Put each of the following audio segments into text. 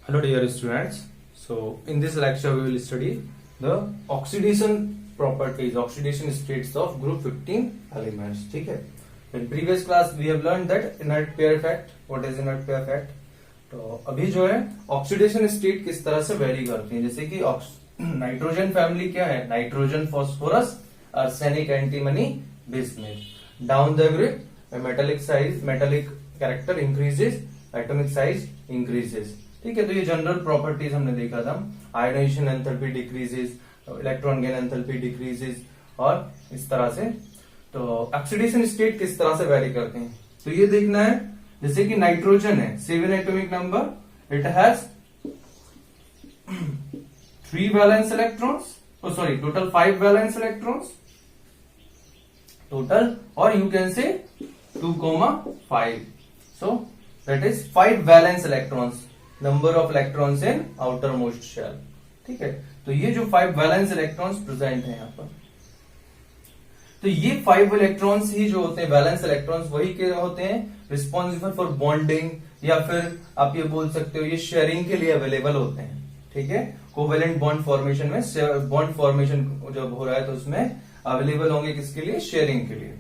Hello dear students. So in this lecture we will study the oxidation properties, oxidation states of group 15 elements. ठीक है. In previous class we have learned that inert pair effect. What is inert pair effect? तो अभी जो है oxidation state किस तरह से very करती है, जैसे कि नाइट्रोजन फैमिली क्या है, nitrogen, phosphorus, arsenic, antimony, bismuth. Down the group metallic size, metallic character increases, atomic size increases. ठीक है. तो ये जनरल प्रॉपर्टीज हमने देखा था. Ionisation enthalpy decreases, electron gain enthalpy decreases और इस तरह से. तो ऑक्सीडेशन स्टेट किस तरह से वेरी करते हैं तो ये देखना है. जैसे कि नाइट्रोजन है 7 atomic number, it has 3 valence electrons, sorry total 5 valence electrons total, और you can say 2,5. So that is 5 valence electrons, number of electrons in outermost shell. ठीक है. तो ये जो 5 वैलेंस इलेक्ट्रॉन्स प्रेजेंट है यहाँ पर, तो ये 5 इलेक्ट्रॉन्स ही जो होते हैं, वैलेंस इलेक्ट्रॉन्स, वही के होते हैं रिस्पॉन्सिबल फॉर बॉन्डिंग, या फिर आप ये बोल सकते हो ये शेयरिंग के लिए अवेलेबल होते हैं. ठीक है. कोवेलेंट बॉन्ड फॉर्मेशन में, बॉन्ड फॉर्मेशन जब हो रहा है तो उसमें अवेलेबल होंगे किसके लिए, शेयरिंग के लिए.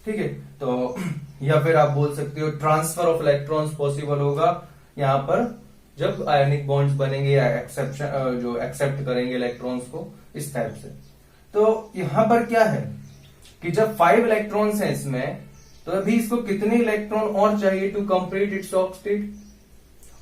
ठीक है. तो या फिर आप बोल सकते हो ट्रांसफर ऑफ इलेक्ट्रॉन्स पॉसिबल होगा यहाँ पर जब आयनिक बॉन्ड्स बनेंगे या एक्सेप्शन जो एक्सेप्ट करेंगे इलेक्ट्रॉन्स को, इस टाइप से. तो यहां पर क्या है कि जब 5 इलेक्ट्रॉन्स हैं इसमें, तो अभी इसको कितने इलेक्ट्रॉन और चाहिए to complete its octet.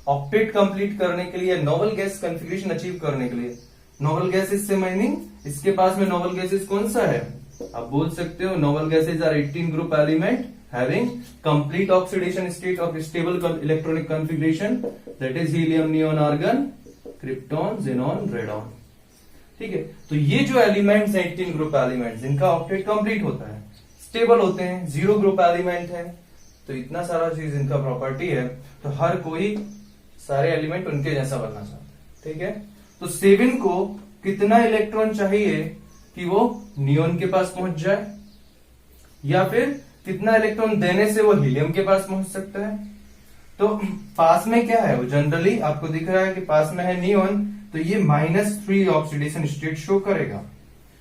Octet complete करने के लिए, नोबल गैस कॉन्फ़िगरेशन अचीव करने के लिए. नोबल गैसेस से मीनिंग इसके पास में नोबल गैसेस कौन सा है, आप बोल सकते हो noble gases are 18 group element having complete oxidation state of stable electronic configuration, that is helium, neon, argon, krypton, xenon, radon. ठीक है. तो ये जो एलिमेंट्स हैं 18 ग्रुप एलिमेंट्स, इनका ऑक्टेट कंप्लीट होता है, स्टेबल होते हैं, 0 ग्रुप एलिमेंट है. तो इतना सारा चीज इनका प्रॉपर्टी है, तो हर कोई सारे एलिमेंट उनके जैसा बनना चाहता है. ठीक है. तो 7 को कितना इलेक्ट्रॉन चाहिए कि वो नियोन के पास पहुंच जाए, या फिर कितना इलेक्ट्रॉन देने से वो हीलियम के पास पहुंच सकता है. तो पास में क्या है, वो जनरली आपको दिख रहा है कि पास में है नियोन, तो ये -3 ऑक्सीडेशन स्टेट शो करेगा,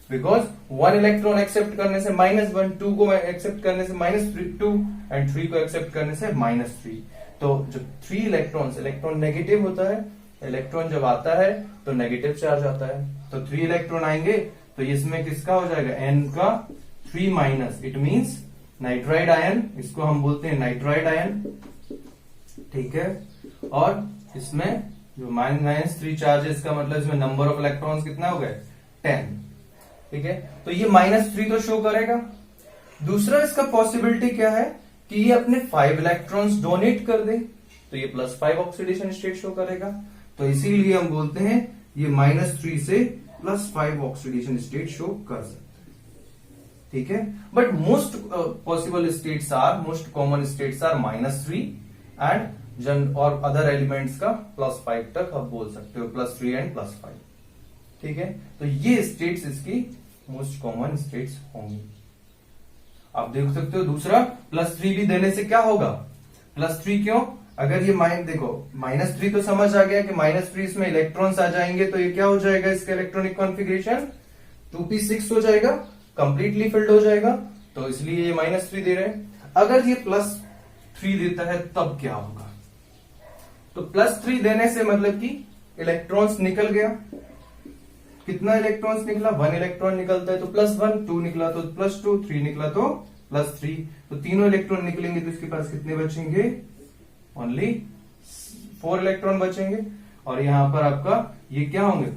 बिकॉज 1 इलेक्ट्रॉन एक्सेप्ट करने से -1, 2 को एक्सेप्ट करने से -2 एंड 3 को एक्सेप्ट करने से -3. तो जब 3 इलेक्ट्रॉन नेगेटिव होता है, इलेक्ट्रॉन जब आता है तो नेगेटिव चार्ज आता है, तो 3 इलेक्ट्रॉन आएंगे, तो इसमें किसका हो जाएगा, N का 3-, इट मीन्स नाइट्राइड आयन, इसको हम बोलते हैं नाइट्राइड आयन. ठीक है. और इसमें जो -3 चार्जेस का मतलब इसमें नंबर ऑफ इलेक्ट्रॉन्स कितना हो गए, 10. ठीक है. तो ये -3 तो शो करेगा. दूसरा इसका पॉसिबिलिटी क्या है कि ये अपने 5 इलेक्ट्रॉन्स डोनेट कर दे, तो ये +5 ऑक्सीडेशन स्टेट शो करेगा. तो इसीलिए हम बोलते हैं ये -3 से +5 ऑक्सीडेशन स्टेट शो कर सकते हैं. ठीक है. But most possible states are, most common states are -3 and और अदर एलिमेंट्स का +5 तक आप बोल सकते हो, +3 एंड +5. ठीक है. तो ये स्टेट्स इसकी मोस्ट कॉमन स्टेट्स होंगी. आप देख सकते हो दूसरा +3 भी देने से क्या होगा, +3 क्यों, अगर ये देखो -3 तो समझ आ गया कि -3 इसमें इलेक्ट्रॉन्स आ जाएंगे, तो ये क्या हो जाएगा, इसका इलेक्ट्रॉनिक कॉन्फ़िगरेशन 2p6 हो जाएगा, कंप्लीटली फिल्ड हो जाएगा, तो इसलिए ये -3 दे रहे हैं. अगर ये +3 देता है तब क्या होगा, तो +3 देने से मतलब कि इलेक्ट्रॉन्स निकल गया. कितना इलेक्ट्रॉन्स निकला, 1 इलेक्ट्रॉन निकलता है तो +1, 2 निकला तो +2, 3 निकला तो +3. तो तीनों इलेक्ट्रॉन निकलेंगे तो इसके पास कितने बचेंगे, ओनली 4 इलेक्ट्रॉन बचेंगे. और यहां पर आपका ये क्या होंगे,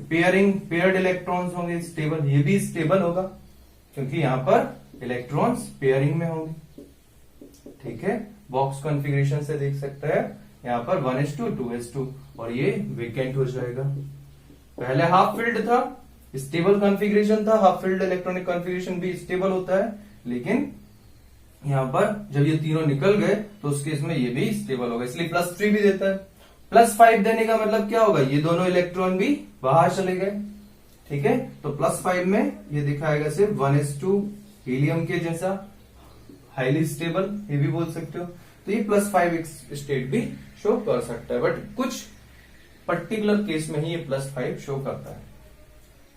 पेयर्ड इलेक्ट्रॉन्स होंगे, स्टेबल, ये भी स्टेबल होगा क्योंकि यहां पर इलेक्ट्रॉन्स पेयरिंग में होंगे. ठीक है. बॉक्स कॉन्फ़िगरेशन से देख सकते हैं यहां पर 1s2, 2s2, और ये वेकेंट हो जाएगा. पहले हाफ फिल्ड था, स्टेबल कॉन्फ़िगरेशन था, हाफ फिल्ड इलेक्ट्रॉनिक कॉन्फ़िगरेशन भी स्टेबल होता है, लेकिन यहां पर जब ये तीनों निकल गए तो उस केस में ये भी स्टेबल होगा, इसलिए +3 भी देता है. +5 देने का मतलब क्या होगा, ये दोनों इलेक्ट्रॉन भी बाहर चले गए. ठीक है. तो +5 में ये दिखाएगा सिर्फ 1s2, हीलियम के जैसा हाईली स्टेबल, ये भी बोल सकते हो. तो ये +5 स्टेट भी शो कर सकता है, बट कुछ पर्टिकुलर केस में ही ये +5 शो करता है।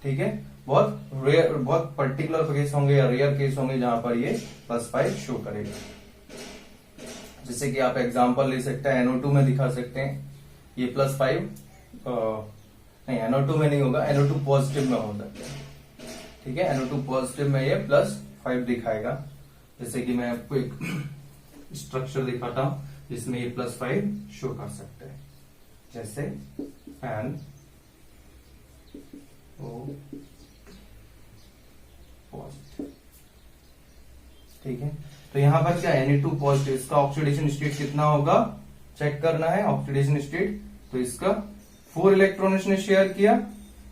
ठीक है, बहुत रेयर, बहुत पर्टिकुलर केस होंगे या रेयर केस होंगे जहां पर ये +5 शो करेगा। जैसे कि आप एग्जांपल ले सकते हैं, NO2 में दिखा सकते हैं ये +5, नहीं NO2 में नहीं होगा, NO2 पॉजिटिव में हो सकता है। ठीक है, NO2 पॉजिटिव में ये +5 दिखाएगा। जैसे कि मैं आपको एक स्ट्रक्चर दिखाता हूं जिसमें ये +5 शो कर सकते हैं, जैसे NO पॉजिटिव। ठीक है, तो यहां पर क्या Na2 पॉजिटिव, इसका ऑक्सीडेशन स्टेट कितना होगा चेक करना है। ऑक्सीडेशन स्टेट, तो इसका 4 इलेक्ट्रॉन इसने शेयर किया।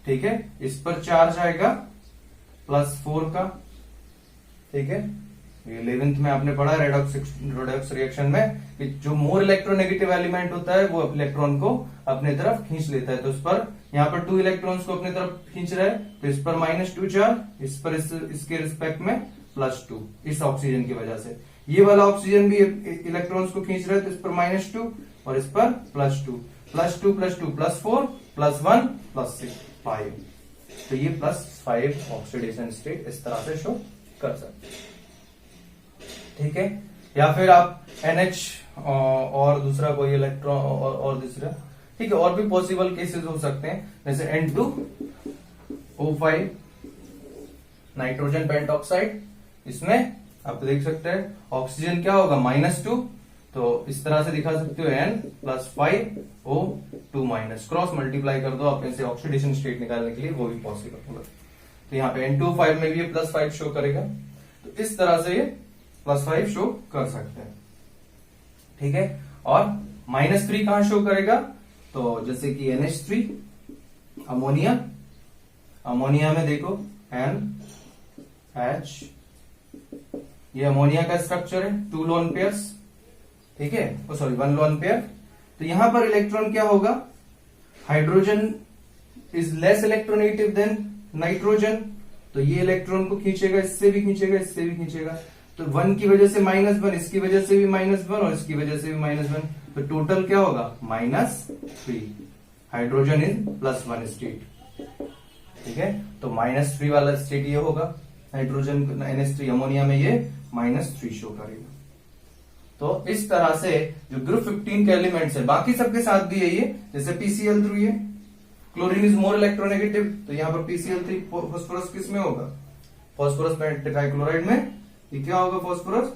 ठीक है, इस पर चार्ज आएगा +4 का। ठीक है, 11th में आपने पढ़ा रेडॉक्स रिएक्शन में कि जो मोर इलेक्ट्रोनेगेटिव एलिमेंट होता है वो इलेक्ट्रॉन को अपने तरफ खींच लेता है। तो इस पर यहाँ पर 2 इलेक्ट्रॉन्स को अपने तरफ खींच रहा है, तो इस पर -2 चार्ज, इस पर इसके रिस्पेक्ट में +2, इस ऑक्सीजन की वजह से। ये वाला ऑक्सीजन भी इलेक्ट्रॉन्स को खींच रहा है, तो इस पर -2 और इस पर +2, +2 +2 +4 +1 +6 5। तो ये +5 ऑक्सीडेशन स्टेट इस तरह से शो कर सकते हैं। ठीक है, या फिर आप NH और दूसरा कोई इलेक्ट्रॉन और दूसरा, ठीक है, और भी पॉसिबल केसेस हो सकते हैं, जैसे N2O5 नाइट्रोजन पेंटॉक्साइड। इसमें आप देख सकते हैं ऑक्सीजन क्या होगा -2, तो इस तरह से दिखा सकते हो N+5O2-, क्रॉस मल्टीप्लाई कर दो आप इनसे ऑक्सीडेशन स्टेट निकालने के लिए, वो भी पॉसिबल होगा। तो यहाँ पे N2O5 में भी ये +5 शो करेगा, तो इस तरह से ये +5 शो कर सकते हैं। ठीक है, और -3 कहां शो करेगा, तो जैसे कि NH3 अमोनिया, अमोनिया में देखो NH, ये अमोनिया का स्ट्रक्चर है, 2 लोन पेयर्स। ठीक है, 1 लोन पेयर। तो यहां पर इलेक्ट्रॉन क्या होगा, hydrogen is less electronegative than nitrogen, तो ये इलेक्ट्रॉन को खींचेगा, इससे भी खींचेगा, इससे भी खींचेगा। तो 1 की वजह से -1, इसकी वजह से भी -1 और इसकी वजह से भी -1, तो टोटल क्या होगा -3। Hydrogen is +1 state. ठीक है, तो -3 वाला स्टेट ये होगा, हाइड्रोजन NH3 अमोनिया में ये -3 शो करेगा। तो इस तरह से जो ग्रुप 15 के एलिमेंट्स है, बाकी सबके साथ भी है ये, जैसे PCl3 है, क्लोरीन इज मोर इलेक्ट्रोनेगेटिव, तो यहां पर PCl3 फास्फोरस किस में होगा, फास्फोरस ट्राइक्लोराइड में। ये क्या होगा, phosphorus,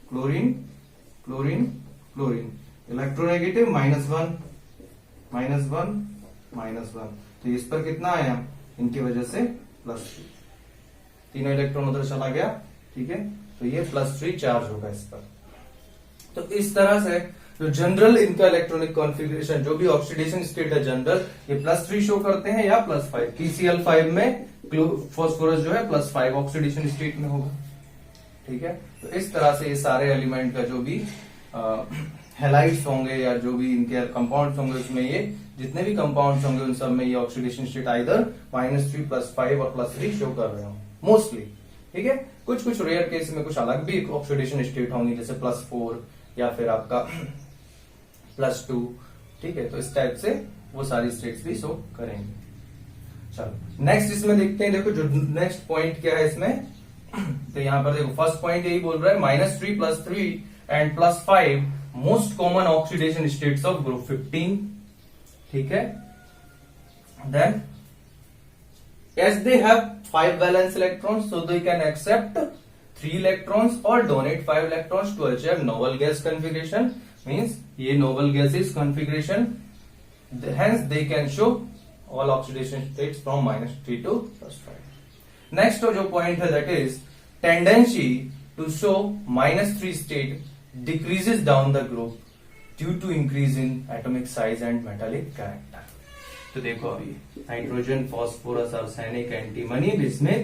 chlorine chlorine chlorine, electronegative -1 -1, तो इस पर कितना आया, इनकी वजह से +3, तीनों इलेक्ट्रॉन उधर चला गया। ठीक है, तो ये +3 चार्ज होगा इस पर। तो इस तरह से जो जनरल इनका इलेक्ट्रॉनिक कॉन्फ़िगरेशन, जो भी ऑक्सीडेशन स्टेट है जनरल, ये +3 शो करते हैं या +5। PCl5 में फास्फोरस जो है +5 ऑक्सीडेशन स्टेट में होगा। ठीक है, तो इस तरह से ये सारे एलिमेंट का जो भी हैलाइड्स होंगे या जो भी इनके कंपाउंड्स होंगे, उसमें ये जितने भी कंपाउंड्स होंगे उन सब में ये ऑक्सीडेशन स्टेट आइदर -3 +5 और +3 शो कर रहे हो मोस्टली। ठीक है, कुछ कुछ रेयर केस में कुछ अलग भी ऑक्सीडेशन स्टेट होंगी, जैसे +4 या फिर आपका +2। ठीक है, तो इस टाइप से वो सारी स्टेट्स भी शो करेंगे। चलो नेक्स्ट इसमें देखते हैं, देखो जो नेक्स्ट पॉइंट क्या है इसमें, तो यहां पर देखो फर्स्ट पॉइंट यही बोल रहा है -3 +3 and +5 most common oxidation states of group 15। ठीक है, then as they have 5 valence electrons, so they can accept 3 electrons or donate 5 electrons to achieve noble gas configuration, means ये noble gases configuration, hence they can show all oxidation states from -3 to +5. Next जो point है, that is tendency to show -3 state decreases down the group due to increase in atomic size and metallic character. तो देखो अभी nitrogen, phosphorus, arsenic, antimony, bismuth,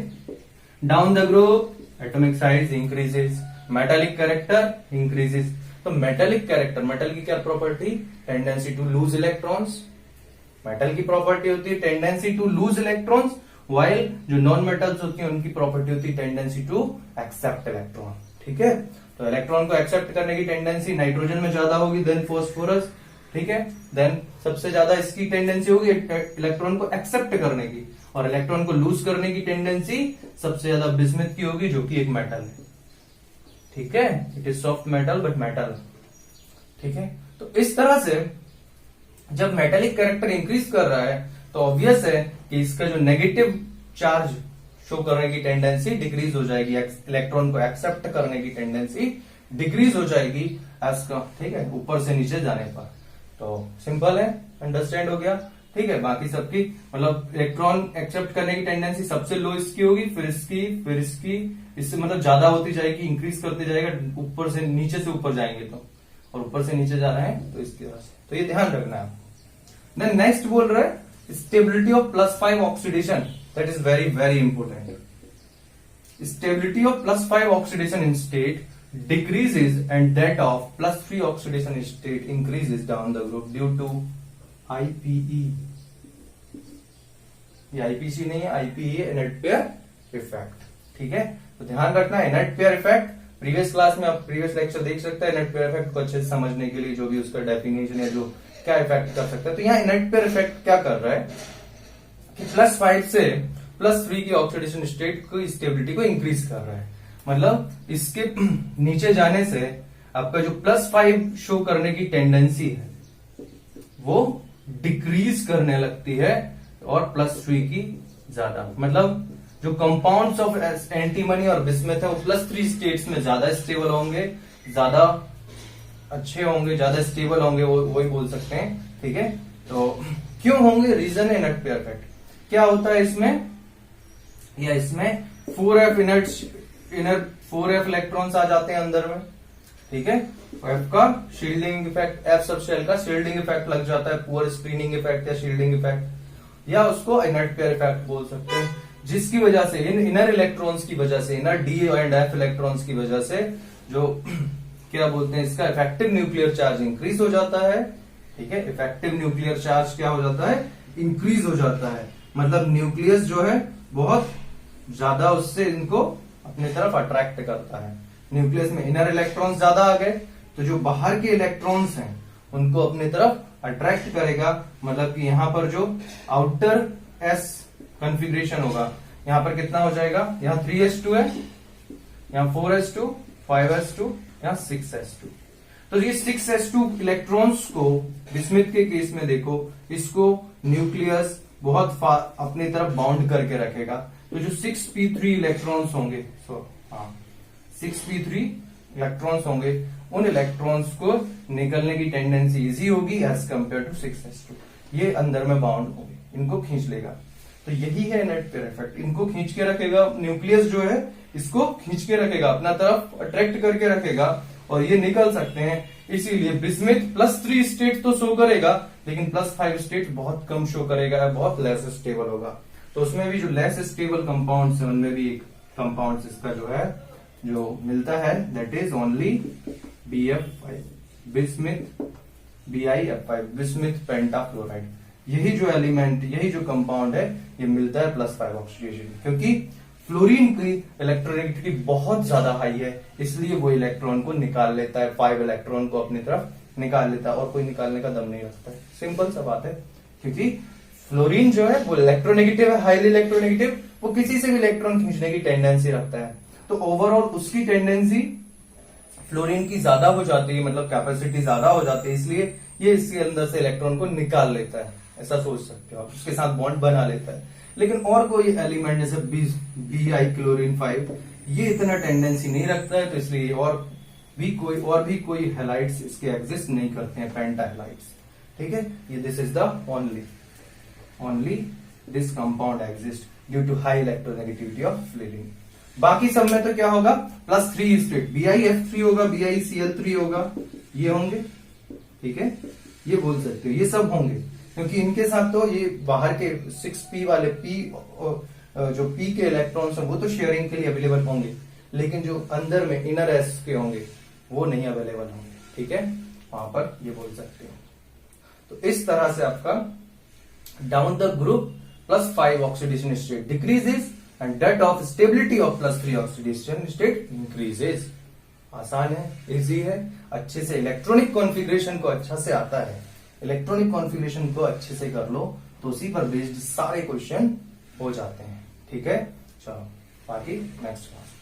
down the group atomic size increases, metallic character increases. तो metallic character, metal की क्या property, tendency to lose electrons. Metal की property होती है tendency to lose electrons, while जो नॉन मेटल्स होती है उनकी प्रॉपर्टी होती है टेंडेंसी टू एक्सेप्ट इलेक्ट्रॉन। ठीक है, तो इलेक्ट्रॉन को एक्सेप्ट करने की टेंडेंसी नाइट्रोजन में ज्यादा होगी देन फास्फोरस, ठीक है। देन सबसे ज्यादा इसकी टेंडेंसी होगी इलेक्ट्रॉन को एक्सेप्ट करने की, और इलेक्ट्रॉन को लूज करने की टेंडेंसी सबसे ज्यादा बिस्मिथ की होगी, जो कि एक मेटल है। ठीक है, it is soft metal but metal. ठीक है, तो इस तरह से जब मेटेलिक कैरेक्टर इंक्रीज कर रहा है तो ऑब्वियस है कि इसका जो नेगेटिव चार्ज शो करने की टेंडेंसी डिक्रीज हो जाएगी, इलेक्ट्रॉन को एक्सेप्ट करने की टेंडेंसी डिक्रीज हो जाएगी एज का, ठीक है, ऊपर से नीचे जाने पर। तो सिंपल है, अंडरस्टैंड हो गया। ठीक है, बाकी सबकी मतलब इलेक्ट्रॉन एक्सेप्ट करने की टेंडेंसी सबसे लो इसकी होगी, फिर इसकी, इससे मतलब ज्यादा होती जाएगी, इंक्रीज करते जाएगा, ऊपर से नीचे से ऊपर जाएंगे तो, और ऊपर से नीचे जा रहे हैं तो इसकी वजह से, तो ये ध्यान रखना है आपको। देन नेक्स्ट बोल रहा है stability of +5 oxidation, that is very very important. Stability of +5 oxidation in state decreases and that of +3 oxidation state increases down the group due to IPE। ये IPC नहीं है, IPE है, इनर्ट पेयर इफेक्ट। ठीक है, तो ध्यान रखना है inert pair effect. Previous class में आप प्रीवियस लेक्चर देख सकते हैं इनर्ट पेयर इफेक्ट को अच्छे से समझने के लिए, जो भी उसका डेफिनेशन है, जो क्या इफेक्ट कर सकता है। तो यहाँ इनर्ट पेयर इफेक्ट क्या कर रहा है कि +5 से +3 की ऑक्सीडेशन स्टेट को स्टेबिलिटी को इंक्रीज कर रहा है। मतलब इसके नीचे जाने से आपका जो +5 शो करने की टेंडेंसी है वो डिक्रीज करने लगती है, और +3 की ज्यादा, मतलब जो कंपाउंड्स ऑफ एंटीमनी और बिस्मथ है वो +3 स्टेट्स में ज्यादा स्टेबल होंगे, ज्यादा अच्छे होंगे, ज्यादा स्टेबल होंगे, वही बोल सकते हैं। ठीक है, तो क्यों होंगे, रीजन है इनर्ट पेयर इफेक्ट। क्या होता है इसमें, या इसमें 4f इनर 4f इलेक्ट्रॉन्स आ जाते हैं अंदर में। ठीक है, F का शील्डिंग इफेक्ट, F सब शेल का शील्डिंग इफेक्ट लग जाता है, पुअर स्क्रीनिंग इफेक्ट या शील्डिंग इफेक्ट, या उसको इनर्ट पेयर इफेक्ट बोल सकते हैं, जिसकी वजह से इन इनर इलेक्ट्रॉन्स की वजह से, inner D and F electrons की वजह से जो क्या बोलते हैं इसका इफेक्टिव न्यूक्लियर चार्ज इंक्रीज हो जाता है। ठीक है, इफेक्टिव न्यूक्लियर चार्ज क्या हो जाता है, इंक्रीज हो जाता है, मतलब न्यूक्लियस जो है बहुत ज्यादा उससे इनको अपनी तरफ अट्रैक्ट करता है। न्यूक्लियस में इनर इलेक्ट्रॉन्स ज्यादा आ गए तो जो बाहर के इलेक्ट्रॉन्स हैं उनको अपनी तरफ अट्रैक्ट करेगा, मतलब कि यहां पर जो आउटर s कॉन्फ़िगरेशन होगा, यहां पर कितना हो जाएगा, यहां 3s2 है, यहां 4s2, 5s2, यहां 6s2। तो ये 6s2 इलेक्ट्रॉन्स को बिस्मिथ के केस में देखो, इसको न्यूक्लियस बहुत अपनी तरफ बाउंड करके रखेगा। तो जो 6p3 इलेक्ट्रॉन्स होंगे, 6p3 इलेक्ट्रॉन्स होंगे, उन इलेक्ट्रॉन्स को निकलने की टेंडेंसी इजी होगी एज कंपेयर टू 6s2। ये अंदर में बाउंड होंगे, इनको खींच लेगा। तो यही है इनर्ट पेयर इफेक्ट, इनको खींच के रखेगा, न्यूक्लियस जो है इसको खींच के रखेगा, अपना तरफ अट्रैक्ट करके रखेगा, और ये निकल सकते हैं। इसीलिए बिस्मिथ +3 स्टेट तो शो करेगा, लेकिन +5 स्टेट बहुत कम शो करेगा, बहुत लेस स्टेबल होगा। तो उसमें भी जो लेस स्टेबल कंपाउंड्स है, उनमें भी एक कंपाउंड इसका जो है जो मिलता है, that is only BF5, bismuth BiF5, bismuth pentafluoride. यही जो एलिमेंट, यही जो कंपाउंड है, ये मिलता है +5 ऑक्सीडेशन, क्योंकि फ्लोरीन की इलेक्ट्रोनेगेटिविटी बहुत ज्यादा हाई है, इसलिए वो इलेक्ट्रॉन को निकाल लेता है, 5 इलेक्ट्रॉन को अपनी तरफ निकाल लेता है, और कोई निकालने का दम नहीं रखता है। सिंपल सा बात है, क्योंकि फ्लोरीन जो है वो इलेक्ट्रोनेगेटिव है, हाईली इलेक्ट्रोनेगेटिव, वो किसी से भी इलेक्ट्रॉन खींचने की टेंडेंसी रखता है। तो ओवरऑल उसकी टेंडेंसी फ्लोरीन की ज्यादा हो जाती है, मतलब कैपेसिटी ज्यादा हो जाती है, इसलिए ये इसके अंदर से इलेक्ट्रॉन को निकाल लेता है, ऐसा सोच सकते हो आप, उसके साथ बॉन्ड बना लेता है। लेकिन और कोई एलिमेंट जैसे Bi क्लोरीन 5 ये इतना टेंडेंसी नहीं रखता है, तो इसलिए और भी कोई हैलाइड्स इसके एग्जिस्ट नहीं करते हैं, पेंटा हैलाइड्स। ठीक है, ये this is the only this compound exist due to high electronegativity of fluorine. बाकी सब में तो क्या होगा, +3 स्टेट, BiF3 होगा, BiCl3 होगा, ये होंगे। ठीक है, ये बोल सकते हो, ये सब होंगे, क्योंकि इनके साथ तो ये बाहर के 6p वाले जो p के इलेक्ट्रॉन्स हैं वो तो शेयरिंग के लिए अवेलेबल होंगे, लेकिन जो अंदर में इनर s के होंगे वो नहीं अवेलेबल होंगे। ठीक है, वहां पर ये बोल सकते हो। तो इस तरह से आपका down the group +5 oxidation state decreases and that of stability of +3 oxidation state increases. आसान है, इजी है, अच्छे से इलेक्ट्रॉनिक कॉन्फ़िगरेशन को अच्छा से आता है, इलेक्ट्रॉनिक कॉन्फ़िगरेशन को अच्छे से कर लो तो उसी पर बेस्ड सारे क्वेश्चन हो जाते हैं। ठीक है, चलो बाकी नेक्स्ट क्लास।